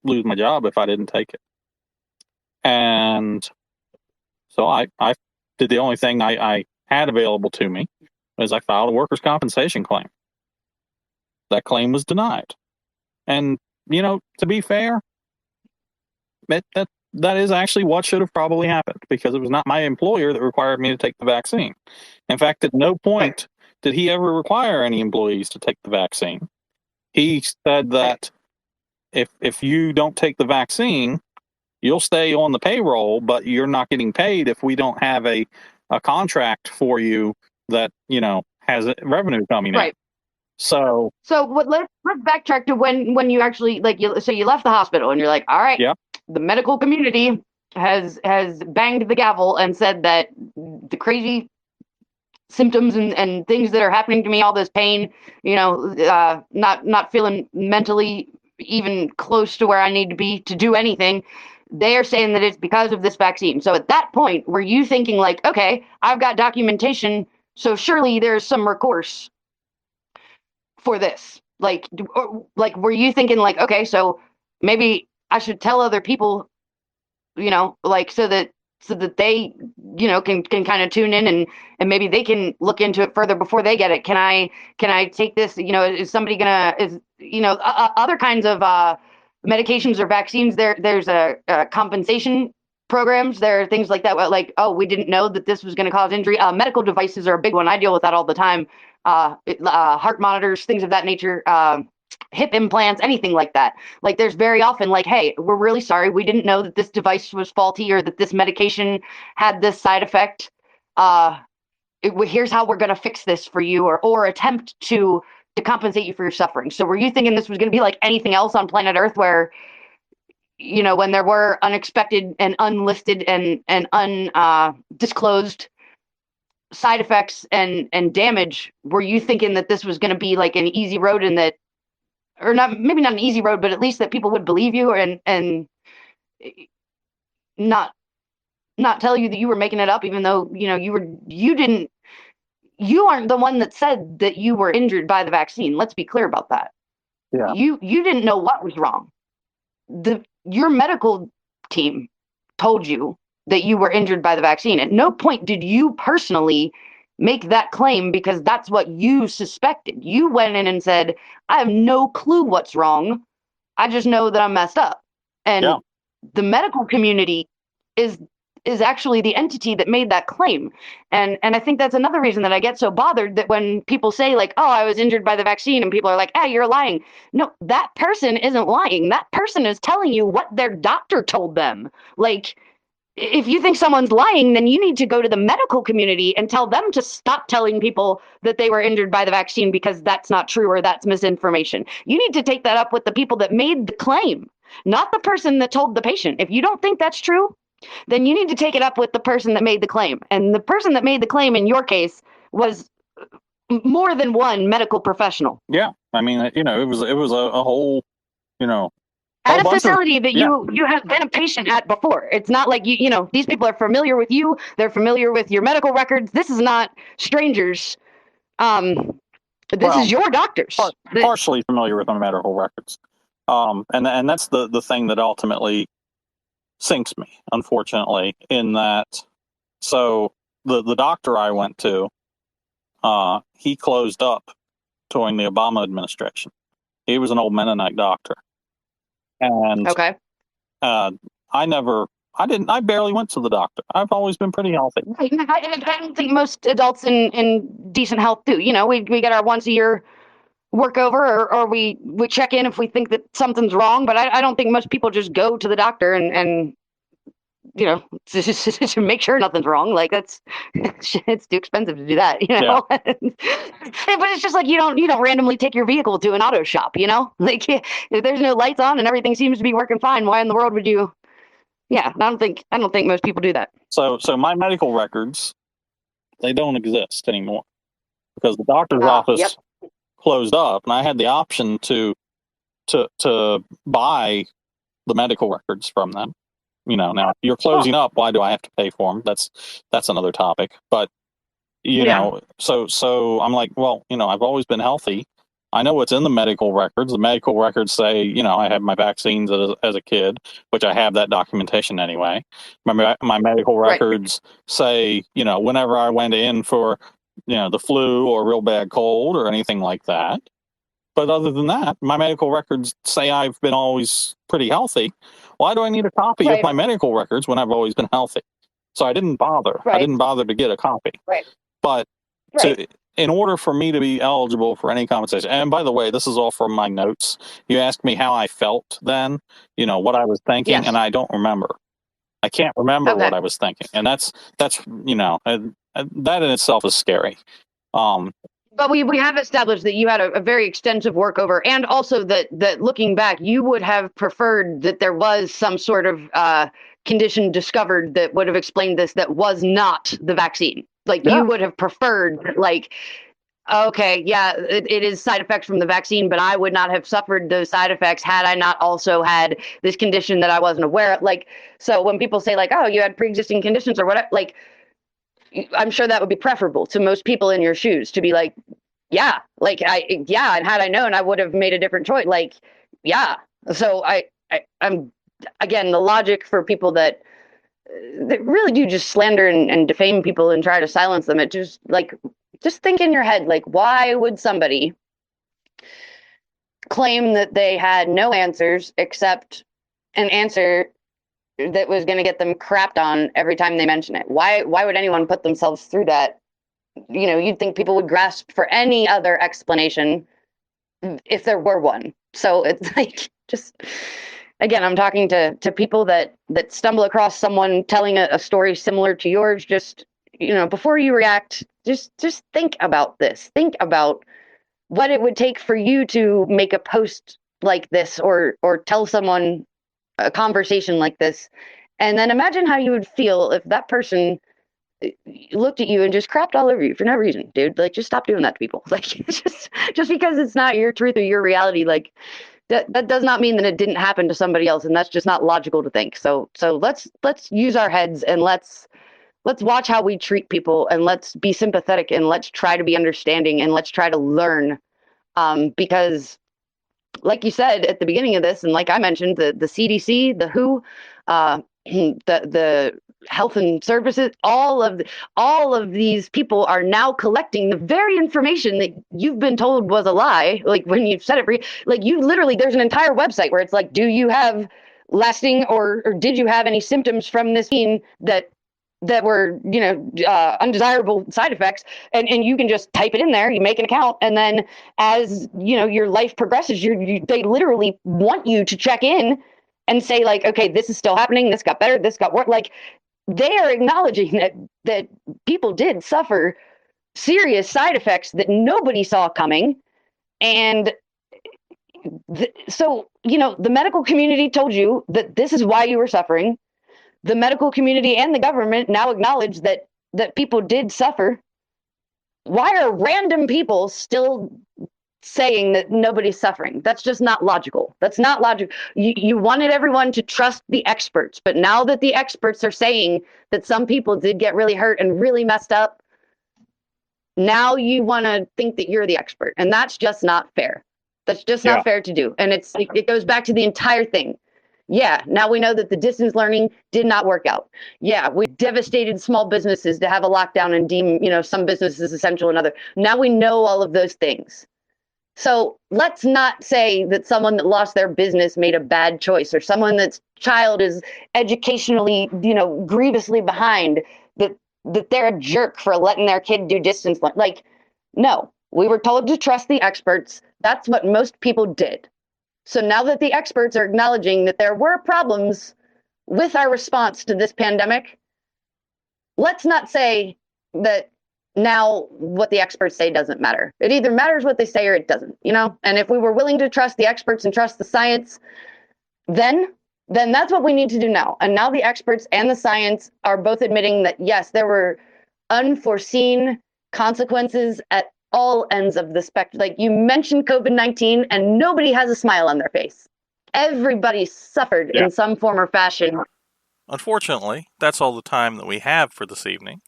lose my job if I didn't take it. And so I did the only thing I had available to me, is I filed a workers' compensation claim. That claim was denied. And, you know, to be fair, that is actually what should have probably happened, because it was not my employer that required me to take the vaccine. In fact, at no point did he ever require any employees to take the vaccine. He said that if you don't take the vaccine, you'll stay on the payroll, but you're not getting paid if we don't have a contract for you that, you know, has revenue coming in. So let's backtrack to when you actually you left the hospital and you're like, all right, the medical community has banged the gavel and said that the crazy symptoms and things that are happening to me, all this pain, you know, not feeling mentally even close to where I need to be to do anything. They are saying that it's because of this vaccine. So at that point, were you thinking like, okay, I've got documentation, so surely there's some recourse for this? Like, were you thinking like, okay, so maybe I should tell other people, you know, like so that they, you know, can kind of tune in and maybe they can look into it further before they get it. Can I take this? You know, is somebody other kinds of medications or vaccines? There's a compensation programs. There are things like that. Like, oh, we didn't know that this was going to cause injury. Medical devices are a big one. I deal with that all the time. Heart monitors, things of that nature. Hip implants, anything like that. Like there's very often like, hey, we're really sorry, we didn't know that this device was faulty or that this medication had this side effect. Here's how we're going to fix this for you, or attempt to compensate you for your suffering. So were you thinking this was going to be like anything else on planet Earth, where, you know, when there were unexpected and unlisted and undisclosed side effects and damage, were you thinking that this was going to be like an easy road, and that, or not, maybe not an easy road, but at least that people would believe you and not tell you that you were making it up, even though, you know, you aren't the one that said that you were injured by the vaccine. Let's be clear about that. Yeah. You didn't know what was wrong. Your medical team told you that you were injured by the vaccine. At no point did you personally make that claim because that's what you suspected. You went in and said, I have no clue what's wrong. I just know that I'm messed up. And the medical community is actually the entity that made that claim. And I think that's another reason that I get so bothered that when people say like, oh, I was injured by the vaccine, and people are like, you're lying. No, that person isn't lying. That person is telling you what their doctor told them. Like, if you think someone's lying, then you need to go to the medical community and tell them to stop telling people that they were injured by the vaccine because that's not true or that's misinformation. You need to take that up with the people that made the claim, not the person that told the patient. If you don't think that's true, then you need to take it up with the person that made the claim. And the person that made the claim in your case was more than one medical professional. Yeah. I mean, it was a whole, at a facility that you have been a patient at before. It's not like these people are familiar with you. They're familiar with your medical records. This is not strangers. This is your doctors. Partially familiar with my medical records. And that's the thing that ultimately sinks me, unfortunately, in that. So the doctor I went to, he closed up during the Obama administration. He was an old Mennonite doctor. And okay. I barely went to the doctor. I've always been pretty healthy. I don't think most adults in decent health do. We get our once a year work over, or we check in if we think that something's wrong. But I don't think most people just go to the doctor and to make sure nothing's wrong. Like it's too expensive to do that, Yeah. But it's just like you don't randomly take your vehicle to an auto shop, like if there's no lights on and everything seems to be working fine, why in the world would you? Yeah, I don't think most people do that. So my medical records, they don't exist anymore because the doctor's office closed up, and I had the option to buy the medical records from them. Now if you're closing up, why do I have to pay for them? That's another topic. But so I'm like, well, I've always been healthy. I know what's in the medical records. The medical records say, I had my vaccines as a kid, which I have that documentation anyway. My medical records say, whenever I went in for, the flu or a real bad cold or anything like that. But other than that, my medical records say I've been always pretty healthy. Why do I need a copy of my medical records when I've always been healthy? So I didn't bother. I didn't bother to get a copy. But in order for me to be eligible for any compensation, and by the way, this is all from my notes. You asked me how I felt then, what I was thinking, and I don't remember. I can't remember what I was thinking. And that's that in itself is scary. But we have established that you had a very extensive workover, and also that looking back, you would have preferred that there was some sort of condition discovered that would have explained this that was not the vaccine. Like you would have preferred, like, okay, it is side effects from the vaccine, but I would not have suffered those side effects had I not also had this condition that I wasn't aware of. Like, so when people say like, oh, you had pre-existing conditions or whatever, like, I'm sure that would be preferable to most people in your shoes to be like, and had I known, I would have made a different choice. Like, so I'm again, the logic for people that really do just slander and defame people and try to silence them. It just think in your head, like, why would somebody claim that they had no answers except an answer that was going to get them crapped on every time they mention it? Why would anyone put themselves through that? You'd think people would grasp for any other explanation if there were one. So it's like, just, again, I'm talking to people that stumble across someone telling a story similar to yours. Just, before you react, just think about this. Think about what it would take for you to make a post like this or tell someone a conversation like this. And then imagine how you would feel if that person looked at you and just crapped all over you for no reason, dude. Like, just stop doing that to people. Like, just because it's not your truth or your reality, like that does not mean that it didn't happen to somebody else, and that's just not logical to think. So let's use our heads and let's watch how we treat people, and let's be sympathetic, and let's try to be understanding, and let's try to learn, because like you said at the beginning of this, and like I mentioned, the CDC, the WHO, the health and services, all of these people are now collecting the very information that you've been told was a lie. Like when you've said it, like you literally, there's an entire website where it's like, do you have lasting or did you have any symptoms from this vaccine that were, undesirable side effects, and you can just type it in there, you make an account, and then as your life progresses, they literally want you to check in and say like, okay, this is still happening, this got better, this got worse. Like they are acknowledging that people did suffer serious side effects that nobody saw coming. And so the medical community told you that this is why you were suffering. The medical community and the government now acknowledge that people did suffer. Why are random people still saying that nobody's suffering? That's just not logical. That's not logical. You wanted everyone to trust the experts, but now that the experts are saying that some people did get really hurt and really messed up, now you want to think that you're the expert, and that's just not fair. That's just not fair to do. And it goes back to the entire thing. Yeah, now we know that the distance learning did not work out. Yeah, we devastated small businesses to have a lockdown and deem, some businesses essential and other. Now we know all of those things. So let's not say that someone that lost their business made a bad choice, or someone that's child is educationally, grievously behind, that they're a jerk for letting their kid do distance learning. Like, no, we were told to trust the experts. That's what most people did. So now that the experts are acknowledging that there were problems with our response to this pandemic, let's not say that now what the experts say doesn't matter. It either matters what they say or it doesn't, And if we were willing to trust the experts and trust the science, then that's what we need to do now. And now the experts and the science are both admitting that, yes, there were unforeseen consequences at all ends of the spectrum. Like you mentioned COVID-19 and nobody has a smile on their face. Everybody suffered in some form or fashion. Unfortunately, that's all the time that we have for this evening,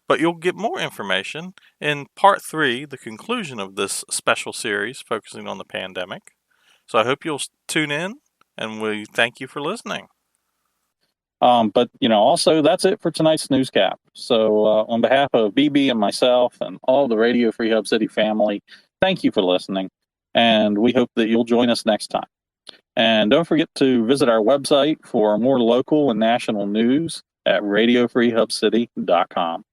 but you'll get more information in Part 3, the conclusion of this special series focusing on the pandemic. So I hope you'll tune in, and we thank you for listening. But also that's it for tonight's newscap. So on behalf of BB and myself and all the Radio Free Hub City family, thank you for listening, and we hope that you'll join us next time. And don't forget to visit our website for more local and national news at radiofreehubcity.com.